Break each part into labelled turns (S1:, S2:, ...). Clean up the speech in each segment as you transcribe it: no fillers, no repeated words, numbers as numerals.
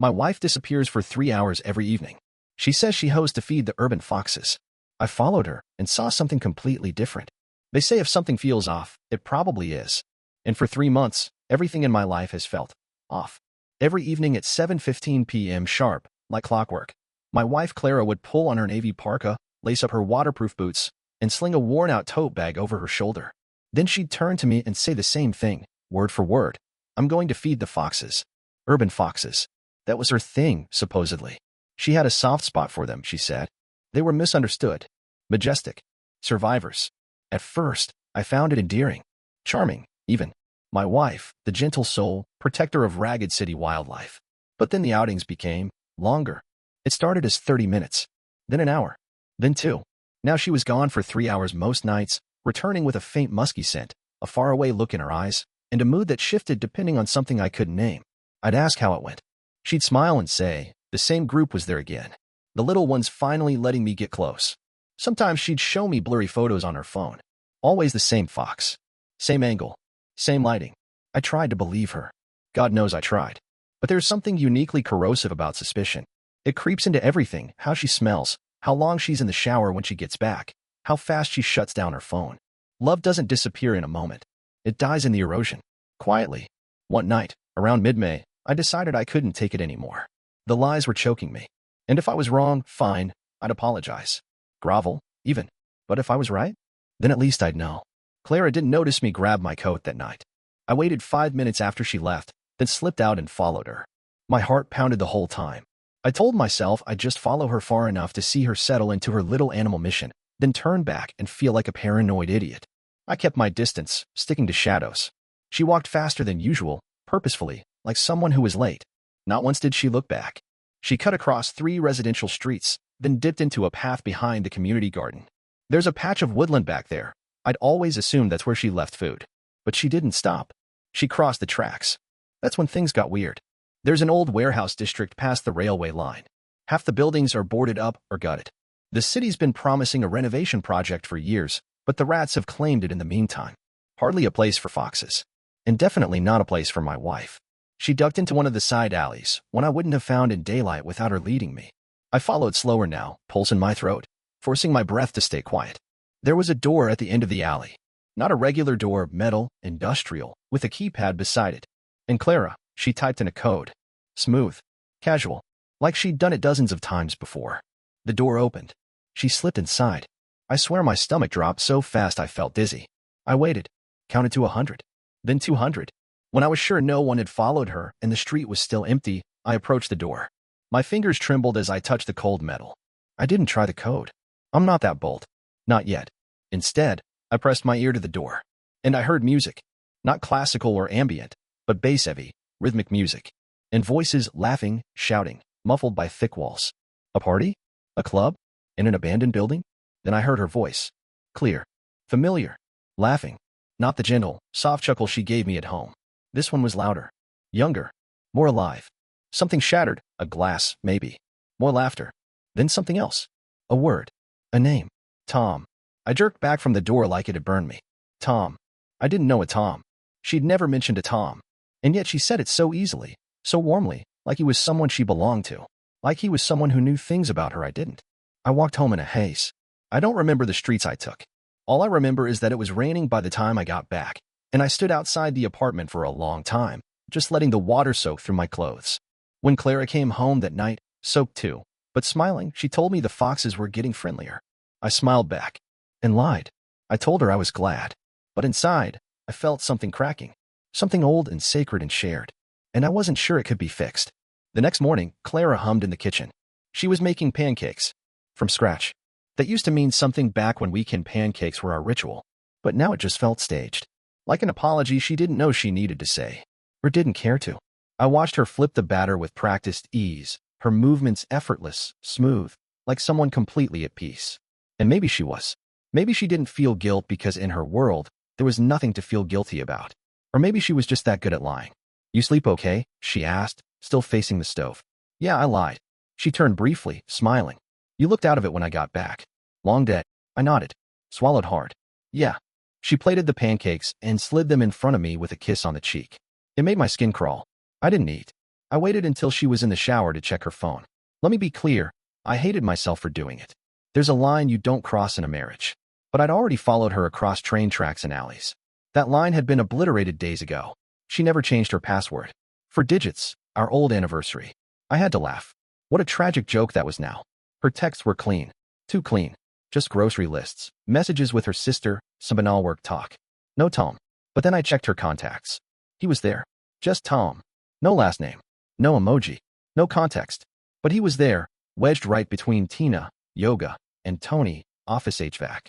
S1: My wife disappears for 3 hours every evening. She says she goes to feed the urban foxes. I followed her and saw something completely different. They say if something feels off, it probably is. And for 3 months, everything in my life has felt off. Every evening at 7:15 p.m. sharp, like clockwork, my wife Clara would pull on her navy parka, lace up her waterproof boots, and sling a worn-out tote bag over her shoulder. Then she'd turn to me and say the same thing, word for word. I'm going to feed the foxes. Urban foxes. That was her thing, supposedly. She had a soft spot for them, she said. They were misunderstood. Majestic. Survivors. At first, I found it endearing. Charming, even. My wife, the gentle soul, protector of ragged city wildlife. But then the outings became longer. It started as 30 minutes, then an hour, then 2. Now she was gone for 3 hours most nights, returning with a faint musky scent, a faraway look in her eyes, and a mood that shifted depending on something I couldn't name. I'd ask how it went. She'd smile and say, the same group was there again. The little ones finally letting me get close. Sometimes she'd show me blurry photos on her phone. Always the same fox. Same angle. Same lighting. I tried to believe her. God knows I tried. But there's something uniquely corrosive about suspicion. It creeps into everything, how she smells, how long she's in the shower when she gets back, how fast she shuts down her phone. Love doesn't disappear in a moment. It dies in the erosion. Quietly. One night, around mid-May, I decided I couldn't take it anymore. The lies were choking me. And if I was wrong, fine, I'd apologize. Grovel, even. But if I was right, then at least I'd know. Clara didn't notice me grab my coat that night. I waited 5 minutes after she left, then slipped out and followed her. My heart pounded the whole time. I told myself I'd just follow her far enough to see her settle into her little animal mission, then turn back and feel like a paranoid idiot. I kept my distance, sticking to shadows. She walked faster than usual, purposefully, like someone who was late. Not once did she look back. She cut across 3 residential streets, then dipped into a path behind the community garden. There's a patch of woodland back there. I'd always assumed that's where she left food. But she didn't stop. She crossed the tracks. That's when things got weird. There's an old warehouse district past the railway line. Half the buildings are boarded up or gutted. The city's been promising a renovation project for years, but the rats have claimed it in the meantime. Hardly a place for foxes. And definitely not a place for my wife. She ducked into one of the side alleys, one I wouldn't have found in daylight without her leading me. I followed slower now, pulse in my throat, forcing my breath to stay quiet. There was a door at the end of the alley. Not a regular door, metal, industrial, with a keypad beside it. And Clara, she typed in a code. Smooth. Casual. Like she'd done it dozens of times before. The door opened. She slipped inside. I swear my stomach dropped so fast I felt dizzy. I waited. Counted to 100. Then 200. When I was sure no one had followed her and the street was still empty, I approached the door. My fingers trembled as I touched the cold metal. I didn't try the code. I'm not that bold. Not yet. Instead, I pressed my ear to the door. And I heard music. Not classical or ambient, but bass-heavy, rhythmic music. And voices laughing, shouting, muffled by thick walls. A party? A club? In an abandoned building? Then I heard her voice. Clear. Familiar. Laughing. Not the gentle, soft chuckle she gave me at home. This one was louder. Younger. More alive. Something shattered. A glass, maybe. More laughter. Then something else. A word. A name. Tom. I jerked back from the door like it had burned me. Tom. I didn't know a Tom. She'd never mentioned a Tom. And yet she said it so easily, so warmly, like he was someone she belonged to. Like he was someone who knew things about her I didn't. I walked home in a haze. I don't remember the streets I took. All I remember is that it was raining by the time I got back, and I stood outside the apartment for a long time, just letting the water soak through my clothes. When Clara came home that night, soaked too, but smiling, she told me the foxes were getting friendlier. I smiled back and lied. I told her I was glad. But inside, I felt something cracking, something old and sacred and shared, and I wasn't sure it could be fixed. The next morning, Clara hummed in the kitchen. She was making pancakes. From scratch. That used to mean something back when weekend pancakes were our ritual, but now it just felt staged. Like an apology she didn't know she needed to say, or didn't care to. I watched her flip the batter with practiced ease, her movements effortless, smooth, like someone completely at peace. And maybe she was. Maybe she didn't feel guilt because in her world, there was nothing to feel guilty about. Or maybe she was just that good at lying. You sleep okay? She asked, still facing the stove. Yeah, I lied. She turned briefly, smiling. You looked out of it when I got back. Long dead. I nodded. Swallowed hard. Yeah. She plated the pancakes and slid them in front of me with a kiss on the cheek. It made my skin crawl. I didn't eat. I waited until she was in the shower to check her phone. Let me be clear, I hated myself for doing it. There's a line you don't cross in a marriage. But I'd already followed her across train tracks and alleys. That line had been obliterated days ago. She never changed her password. For digits, our old anniversary. I had to laugh. What a tragic joke that was now. Her texts were clean. Too clean. Just grocery lists, messages with her sister, some banal work talk. No Tom. But then I checked her contacts. He was there. Just Tom. No last name. No emoji. No context. But he was there, wedged right between Tina, yoga, and Tony, office HVAC.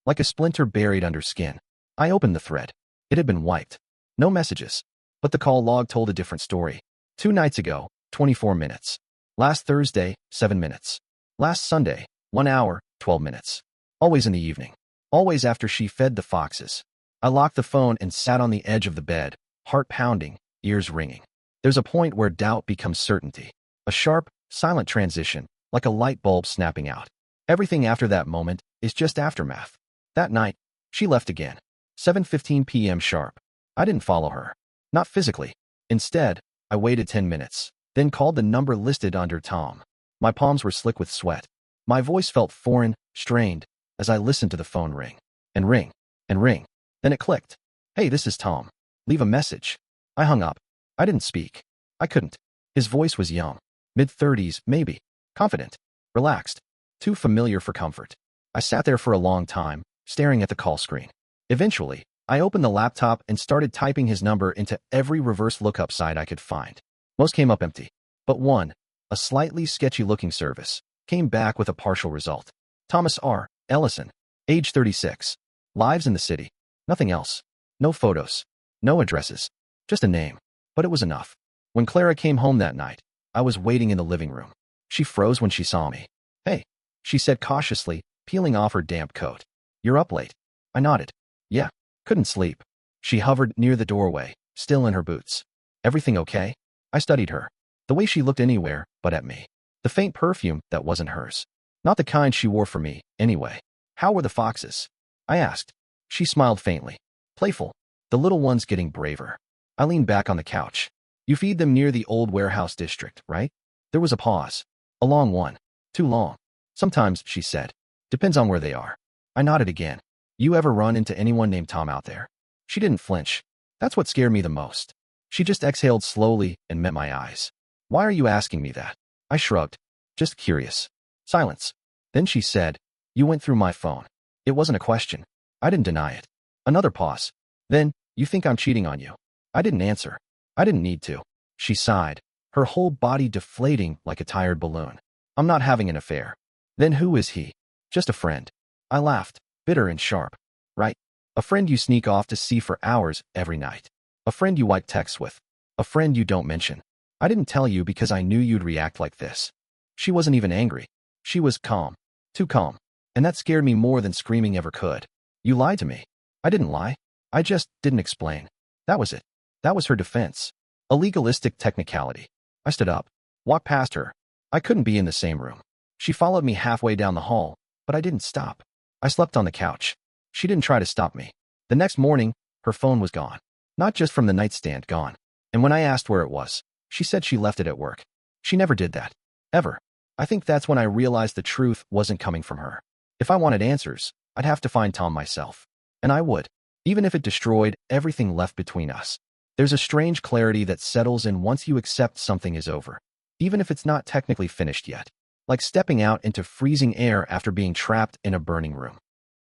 S1: Like a splinter buried under skin. I opened the thread. It had been wiped. No messages. But the call log told a different story. 2 nights ago, 24 minutes. Last Thursday, 7 minutes. Last Sunday, 1 hour, 12 minutes. Always in the evening. Always after she fed the foxes. I locked the phone and sat on the edge of the bed, heart pounding, ears ringing. There's a point where doubt becomes certainty. A sharp, silent transition, like a light bulb snapping out. Everything after that moment is just aftermath. That night, she left again. 7:15 p.m. sharp. I didn't follow her. Not physically. Instead, I waited 10 minutes, then called the number listed under Tom. My palms were slick with sweat. My voice felt foreign, strained, as I listened to the phone ring. And ring. And ring. Then it clicked. Hey, this is Tom. Leave a message. I hung up. I didn't speak. I couldn't. His voice was young. Mid-30s, maybe. Confident. Relaxed. Too familiar for comfort. I sat there for a long time, staring at the call screen. Eventually, I opened the laptop and started typing his number into every reverse lookup site I could find. Most came up empty. But one, a slightly sketchy-looking service, came back with a partial result. Thomas R. Ellison, age 36. Lives in the city. Nothing else. No photos. No addresses. Just a name. But it was enough. When Clara came home that night, I was waiting in the living room. She froze when she saw me. Hey, she said cautiously, peeling off her damp coat. You're up late. I nodded. Yeah. Couldn't sleep. She hovered near the doorway, still in her boots. Everything okay? I studied her. The way she looked anywhere but at me. The faint perfume that wasn't hers. Not the kind she wore for me, anyway. How were the foxes? I asked. She smiled faintly. Playful. The little ones getting braver. I leaned back on the couch. You feed them near the old warehouse district, right? There was a pause. A long one. Too long. Sometimes, she said. Depends on where they are. I nodded again. You ever run into anyone named Tom out there? She didn't flinch. That's what scared me the most. She just exhaled slowly and met my eyes. Why are you asking me that? I shrugged. Just curious. Silence. Then she said, you went through my phone. It wasn't a question. I didn't deny it. Another pause. Then, you think I'm cheating on you? I didn't answer. I didn't need to. She sighed, her whole body deflating like a tired balloon. I'm not having an affair. Then who is he? Just a friend. I laughed, bitter and sharp. Right. A friend you sneak off to see for hours every night. A friend you wipe texts with. A friend you don't mention. I didn't tell you because I knew you'd react like this. She wasn't even angry. She was calm. Too calm. And that scared me more than screaming ever could. You lied to me. I didn't lie. I just didn't explain. That was it. That was her defense. A legalistic technicality. I stood up. Walked past her. I couldn't be in the same room. She followed me halfway down the hall, but I didn't stop. I slept on the couch. She didn't try to stop me. The next morning, her phone was gone. Not just from the nightstand, gone. And when I asked where it was, she said she left it at work. She never did that. Ever. I think that's when I realized the truth wasn't coming from her. If I wanted answers, I'd have to find Tom myself. And I would. Even if it destroyed everything left between us. There's a strange clarity that settles in once you accept something is over. Even if it's not technically finished yet. Like stepping out into freezing air after being trapped in a burning room.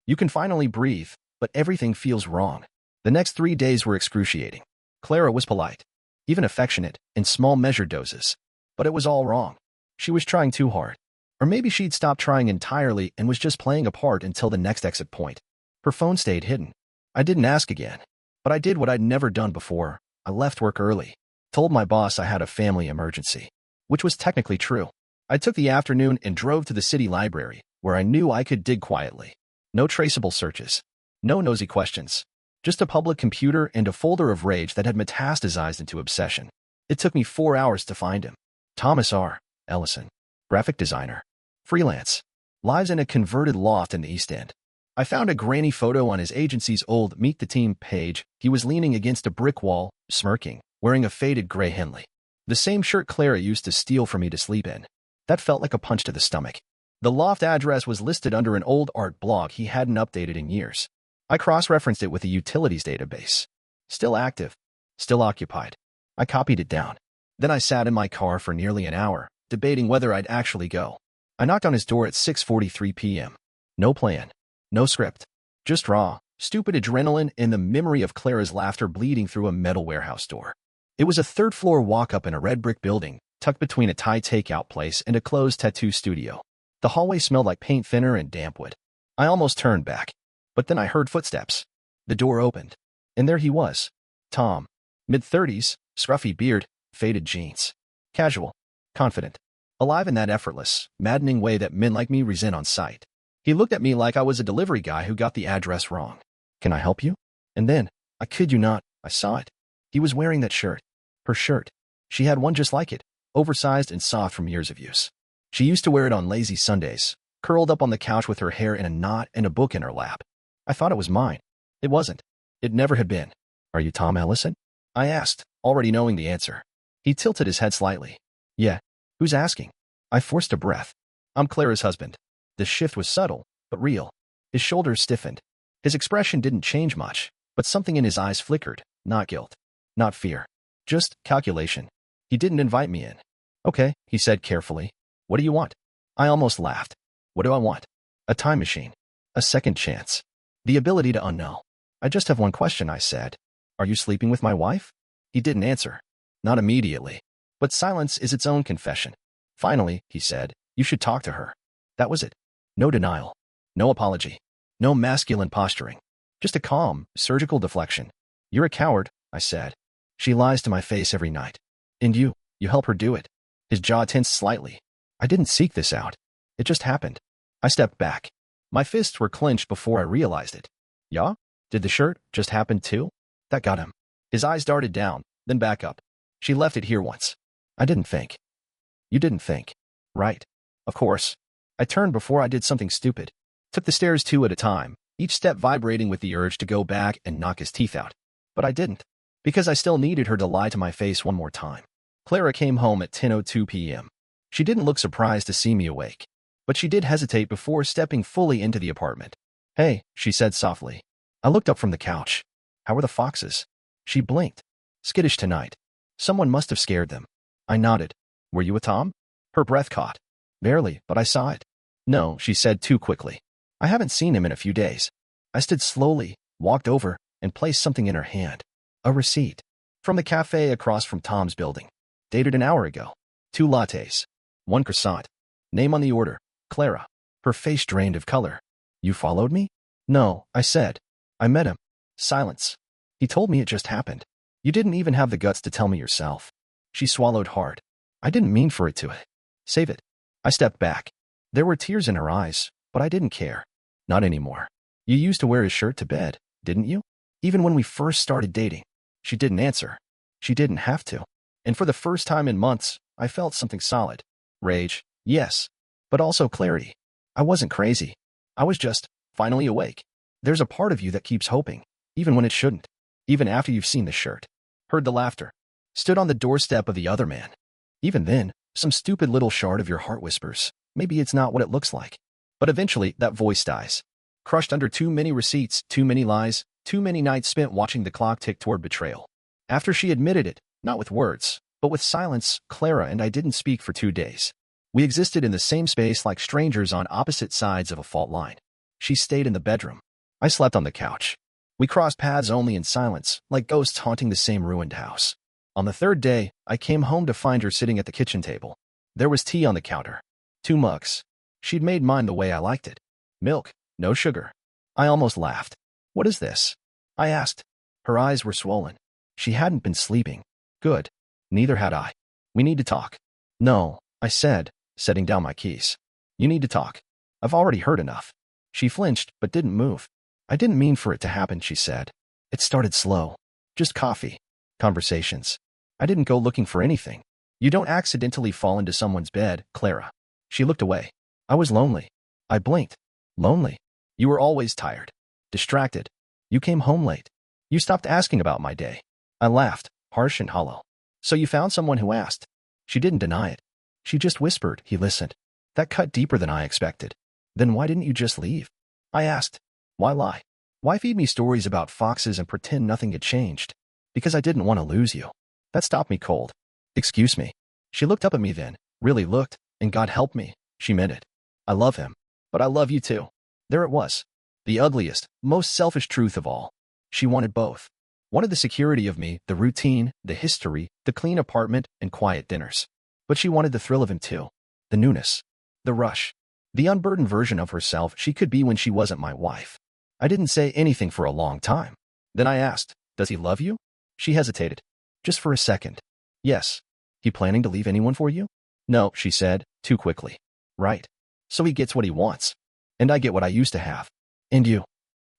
S1: You can finally breathe, but everything feels wrong. The next 3 days were excruciating. Clara was polite, even affectionate, in small measured doses. But it was all wrong. She was trying too hard. Or maybe she'd stopped trying entirely and was just playing a part until the next exit point. Her phone stayed hidden. I didn't ask again. But I did what I'd never done before. I left work early. Told my boss I had a family emergency. Which was technically true. I took the afternoon and drove to the city library, where I knew I could dig quietly. No traceable searches. No nosy questions. Just a public computer and a folder of rage that had metastasized into obsession. It took me 4 hours to find him. Thomas R. Ellison. Graphic designer. Freelance. Lives in a converted loft in the East End. I found a grainy photo on his agency's old Meet the Team page. He was leaning against a brick wall, smirking, wearing a faded gray Henley. The same shirt Clara used to steal for me to sleep in. That felt like a punch to the stomach. The loft address was listed under an old art blog he hadn't updated in years. I cross-referenced it with a utilities database. Still active. Still occupied. I copied it down. Then I sat in my car for nearly an hour, debating whether I'd actually go. I knocked on his door at 6:43 p.m. No plan. No script. Just raw, stupid adrenaline and the memory of Clara's laughter bleeding through a metal warehouse door. It was a third-floor walk-up in a red brick building, tucked between a Thai takeout place and a closed tattoo studio. The hallway smelled like paint thinner and damp wood. I almost turned back. But then I heard footsteps. The door opened. And there he was. Tom. Mid-30s, scruffy beard, faded jeans. Casual. Confident. Alive in that effortless, maddening way that men like me resent on sight. He looked at me like I was a delivery guy who got the address wrong. Can I help you? And then, I kid you not, I saw it. He was wearing that shirt. Her shirt. She had one just like it, oversized and soft from years of use. She used to wear it on lazy Sundays, curled up on the couch with her hair in a knot and a book in her lap. I thought it was mine. It wasn't. It never had been. Are you Tom Ellison? I asked, already knowing the answer. He tilted his head slightly. Yeah. Who's asking? I forced a breath. I'm Clara's husband. The shift was subtle, but real. His shoulders stiffened. His expression didn't change much, but something in his eyes flickered. Not guilt. Not fear. Just calculation. He didn't invite me in. Okay, he said carefully. What do you want? I almost laughed. What do I want? A time machine. A second chance. The ability to unknow. I just have one question, I said. Are you sleeping with my wife? He didn't answer. Not immediately. But silence is its own confession. Finally, he said, you should talk to her. That was it. No denial. No apology. No masculine posturing. Just a calm, surgical deflection. You're a coward, I said. She lies to my face every night. And you help her do it. His jaw tensed slightly. I didn't seek this out. It just happened. I stepped back. My fists were clenched before I realized it. Yeah? Did the shirt just happen too? That got him. His eyes darted down, then back up. She left it here once. I didn't think. You didn't think. Right. Of course. I turned before I did something stupid. Took the stairs 2 at a time, each step vibrating with the urge to go back and knock his teeth out. But I didn't. Because I still needed her to lie to my face one more time. Clara came home at 10:02 p.m. She didn't look surprised to see me awake. But she did hesitate before stepping fully into the apartment. Hey, she said softly. I looked up from the couch. How are the foxes? She blinked. Skittish tonight. Someone must have scared them. I nodded. Were you with Tom? Her breath caught. Barely, but I saw it. No, she said too quickly. I haven't seen him in a few days. I stood slowly, walked over, and placed something in her hand. A receipt. From the cafe across from Tom's building. Dated an hour ago. 2 lattes. 1 croissant. Name on the order. Clara. Her face drained of color. You followed me? No, I said. I met him. Silence. He told me it just happened. You didn't even have the guts to tell me yourself. She swallowed hard. I didn't mean for it to. Save it. I stepped back. There were tears in her eyes, but I didn't care. Not anymore. You used to wear his shirt to bed, didn't you? Even when we first started dating. She didn't answer. She didn't have to. And for the first time in months, I felt something solid. Rage, yes. But also clarity. I wasn't crazy. I was just finally awake. There's a part of you that keeps hoping, even when it shouldn't. Even after you've seen the shirt. Heard the laughter. Stood on the doorstep of the other man. Even then, some stupid little shard of your heart whispers, maybe it's not what it looks like. But eventually, that voice dies. Crushed under too many receipts, too many lies, too many nights spent watching the clock tick toward betrayal. After she admitted it, not with words, but with silence, Clara and I didn't speak for 2 days. We existed in the same space like strangers on opposite sides of a fault line. She stayed in the bedroom. I slept on the couch. We crossed paths only in silence, like ghosts haunting the same ruined house. On the 3rd day, I came home to find her sitting at the kitchen table. There was tea on the counter. 2 mugs. She'd made mine the way I liked it. Milk, no sugar. I almost laughed. What is this? I asked. Her eyes were swollen. She hadn't been sleeping. Good. Neither had I. We need to talk. No, I said, setting down my keys. You need to talk. I've already heard enough. She flinched, but didn't move. I didn't mean for it to happen, she said. It started slow. Just coffee. Conversations. I didn't go looking for anything. You don't accidentally fall into someone's bed, Clara. She looked away. I was lonely. I blinked. Lonely. You were always tired. Distracted. You came home late. You stopped asking about my day. I laughed, harsh and hollow. So you found someone who asked. She didn't deny it. She just whispered. He listened. That cut deeper than I expected. Then why didn't you just leave? I asked. Why lie? Why feed me stories about foxes and pretend nothing had changed? Because I didn't want to lose you. That stopped me cold. Excuse me. She looked up at me then, really looked, and God help me, she meant it. I love him. But I love you too. There it was. The ugliest, most selfish truth of all. She wanted both. Wanted the security of me, the routine, the history, the clean apartment, and quiet dinners. But she wanted the thrill of him too. The newness. The rush. The unburdened version of herself she could be when she wasn't my wife. I didn't say anything for a long time. Then I asked, does he love you? She hesitated. Just for a second. Yes. He planning to leave anyone for you? No, she said, too quickly. Right. So he gets what he wants. And I get what I used to have. And you?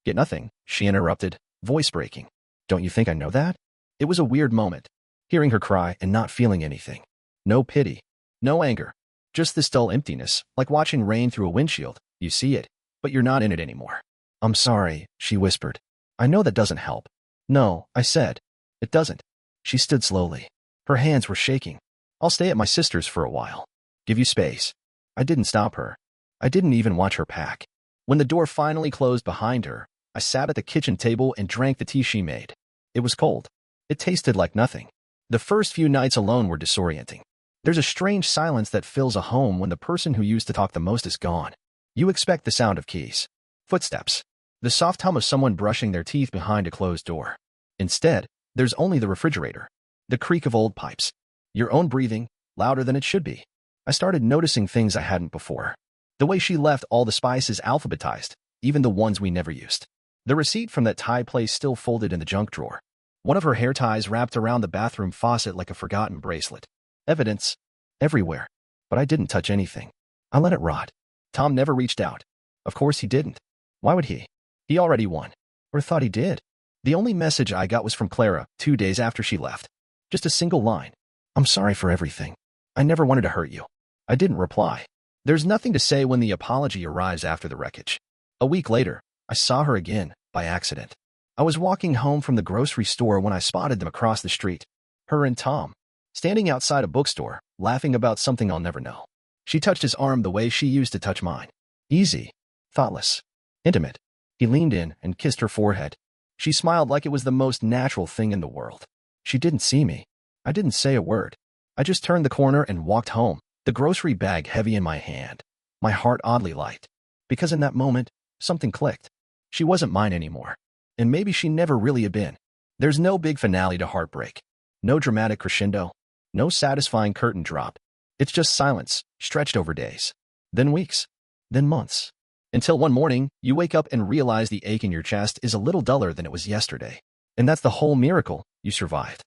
S1: Get nothing, she interrupted, voice breaking. Don't you think I know that? It was a weird moment, hearing her cry and not feeling anything. No pity. No anger. Just this dull emptiness, like watching rain through a windshield. You see it, but you're not in it anymore. I'm sorry, she whispered. I know that doesn't help. No, I said. It doesn't. She stood slowly. Her hands were shaking. I'll stay at my sister's for a while. Give you space. I didn't stop her. I didn't even watch her pack. When the door finally closed behind her, I sat at the kitchen table and drank the tea she made. It was cold. It tasted like nothing. The first few nights alone were disorienting. There's a strange silence that fills a home when the person who used to talk the most is gone. You expect the sound of keys, footsteps, the soft hum of someone brushing their teeth behind a closed door. Instead, there's only the refrigerator, the creak of old pipes, your own breathing, louder than it should be. I started noticing things I hadn't before. The way she left all the spices alphabetized, even the ones we never used. The receipt from that tie place still folded in the junk drawer. One of her hair ties wrapped around the bathroom faucet like a forgotten bracelet. Evidence everywhere. But I didn't touch anything. I let it rot. Tom never reached out. Of course he didn't. Why would he? He already won. Or thought he did. The only message I got was from Clara 2 days after she left. Just a single line. I'm sorry for everything. I never wanted to hurt you. I didn't reply. There's nothing to say when the apology arrives after the wreckage. A week later, I saw her again, by accident. I was walking home from the grocery store when I spotted them across the street. Her and Tom, standing outside a bookstore, laughing about something I'll never know. She touched his arm the way she used to touch mine. Easy, thoughtless, intimate. He leaned in and kissed her forehead. She smiled like it was the most natural thing in the world. She didn't see me. I didn't say a word. I just turned the corner and walked home, the grocery bag heavy in my hand, my heart oddly light. Because in that moment, something clicked. She wasn't mine anymore. And maybe she never really had been. There's no big finale to heartbreak. No dramatic crescendo. No satisfying curtain drop. It's just silence, stretched over days. Then weeks. Then months. Until one morning, you wake up and realize the ache in your chest is a little duller than it was yesterday. And that's the whole miracle, you survived.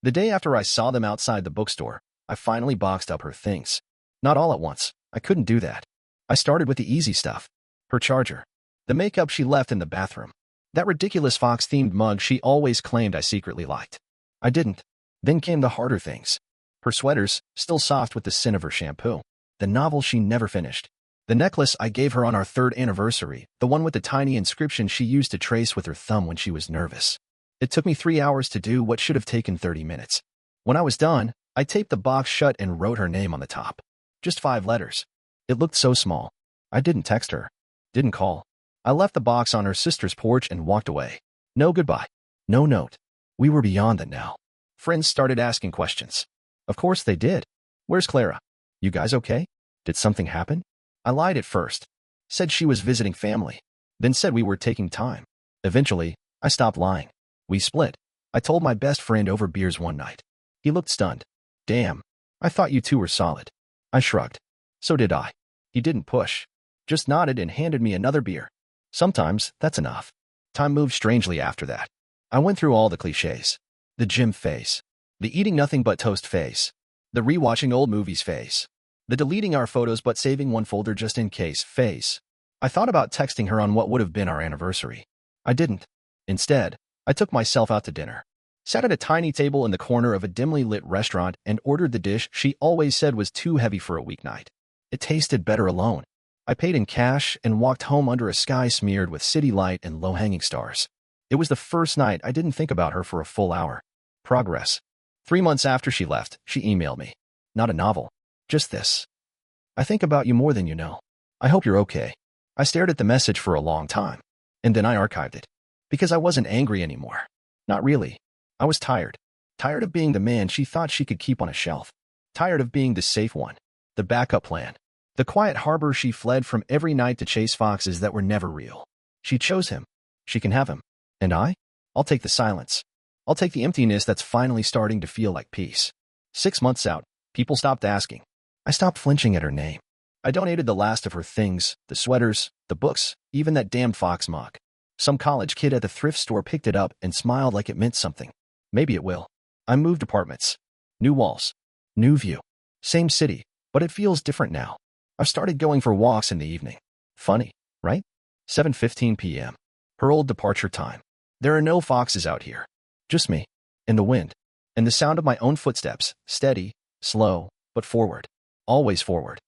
S1: The day after I saw them outside the bookstore, I finally boxed up her things. Not all at once. I couldn't do that. I started with the easy stuff. Her charger. The makeup she left in the bathroom. That ridiculous fox-themed mug she always claimed I secretly liked. I didn't. Then came the harder things. Her sweaters, still soft with the scent of her shampoo. The novel she never finished. The necklace I gave her on our 3rd anniversary, the one with the tiny inscription she used to trace with her thumb when she was nervous. It took me 3 hours to do what should have taken 30 minutes. When I was done, I taped the box shut and wrote her name on the top. Just 5 letters. It looked so small. I didn't text her. Didn't call. I left the box on her sister's porch and walked away. No goodbye. No note. We were beyond that now. Friends started asking questions. Of course they did. Where's Clara? You guys okay? Did something happen? I lied at first. Said she was visiting family. Then said we were taking time. Eventually, I stopped lying. We split. I told my best friend over beers one night. He looked stunned. Damn. I thought you two were solid. I shrugged. So did I. He didn't push. Just nodded and handed me another beer. Sometimes, that's enough. Time moved strangely after that. I went through all the cliches. The gym phase. The eating nothing but toast phase. The rewatching old movies phase. The deleting our photos but saving one folder just in case phase. I thought about texting her on what would have been our anniversary. I didn't. Instead, I took myself out to dinner. Sat at a tiny table in the corner of a dimly lit restaurant and ordered the dish she always said was too heavy for a weeknight. It tasted better alone. I paid in cash and walked home under a sky smeared with city light and low-hanging stars. It was the first night I didn't think about her for a full hour. Progress. 3 months after she left, she emailed me. Not a novel. Just this. I think about you more than you know. I hope you're okay. I stared at the message for a long time, and then I archived it. Because I wasn't angry anymore. Not really. I was tired. Tired of being the man she thought she could keep on a shelf. Tired of being the safe one. The backup plan. The quiet harbor she fled from every night to chase foxes that were never real. She chose him. She can have him. And I'll take the silence. I'll take the emptiness that's finally starting to feel like peace. 6 months out, people stopped asking. I stopped flinching at her name. I donated the last of her things, the sweaters, the books, even that damned fox mug. Some college kid at the thrift store picked it up and smiled like it meant something. Maybe it will. I moved apartments. New walls. New view. Same city, but it feels different now. I've started going for walks in the evening. Funny, right? 7:15 p.m. Her old departure time. There are no foxes out here. Just me. And the wind. And the sound of my own footsteps, steady, slow, but forward. Always forward.